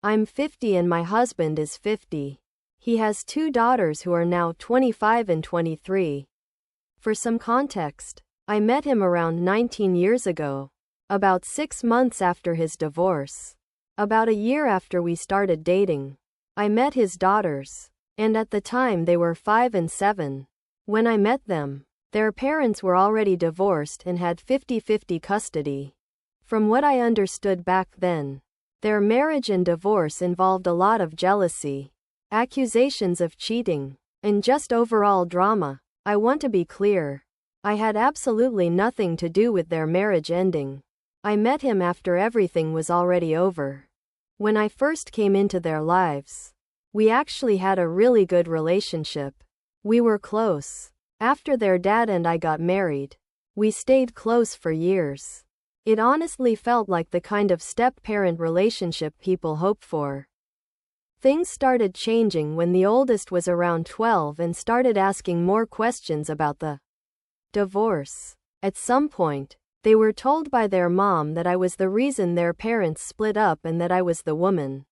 I'm 50 and my husband is 50. He has 2 daughters who are now 25 and 23. For some context, I met him around 19 years ago, about 6 months after his divorce. About a year after we started dating, I met his daughters, and at the time they were 5 and 7. When I met them, their parents were already divorced and had 50-50 custody. From what I understood back then, their marriage and divorce involved a lot of jealousy, accusations of cheating, and just overall drama. I want to be clear. I had absolutely nothing to do with their marriage ending. I met him after everything was already over. When I first came into their lives, we actually had a really good relationship. We were close. After their dad and I got married, we stayed close for years. It honestly felt like the kind of step-parent relationship people hope for. Things started changing when the oldest was around 12 and started asking more questions about the divorce. At some point, they were told by their mom that I was the reason their parents split up and that I was the woman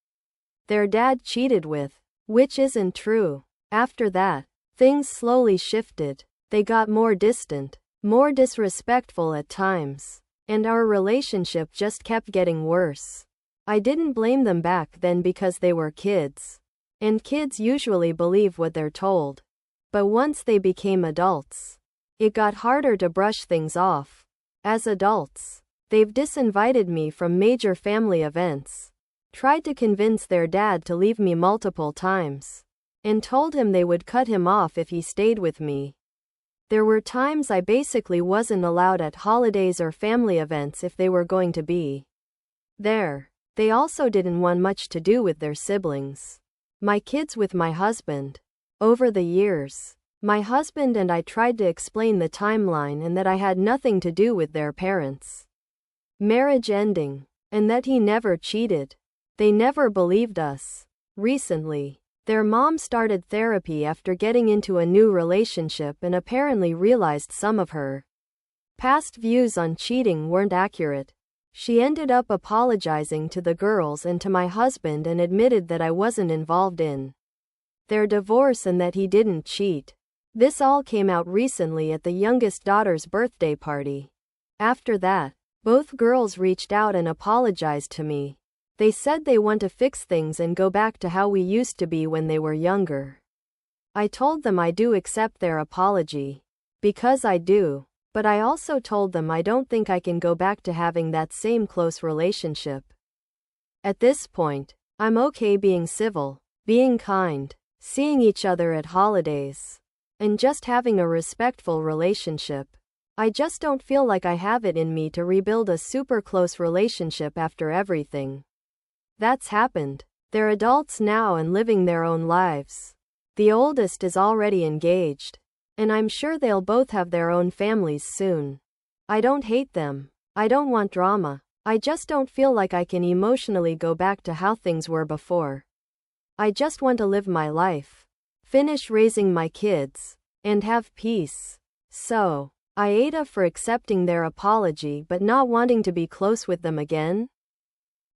their dad cheated with, which isn't true. After that, things slowly shifted. They got more distant, more disrespectful at times, and our relationship just kept getting worse. I didn't blame them back then because they were kids, and kids usually believe what they're told. But once they became adults, it got harder to brush things off. As adults, they've disinvited me from major family events, tried to convince their dad to leave me multiple times, and told him they would cut him off if he stayed with me. There were times I basically wasn't allowed at holidays or family events if they were going to be there. They also didn't want much to do with their siblings. My kids with my husband. Over the years, my husband and I tried to explain the timeline and that I had nothing to do with their parents' marriage ending, and that he never cheated. They never believed us. Recently, their mom started therapy after getting into a new relationship and apparently realized some of her past views on cheating weren't accurate. She ended up apologizing to the girls and to my husband and admitted that I wasn't involved in their divorce and that he didn't cheat. This all came out recently at the youngest daughter's birthday party. After that, both girls reached out and apologized to me. They said they want to fix things and go back to how we used to be when they were younger. I told them I do accept their apology, because I do, but I also told them I don't think I can go back to having that same close relationship. At this point, I'm okay being civil, being kind, seeing each other at holidays, and just having a respectful relationship. I just don't feel like I have it in me to rebuild a super close relationship after everything that's happened. They're adults now and living their own lives. The oldest is already engaged, and I'm sure they'll both have their own families soon. I don't hate them. I don't want drama. I just don't feel like I can emotionally go back to how things were before. I just want to live my life, finish raising my kids, and have peace. So, AITAH for accepting their apology but not wanting to be close with them again.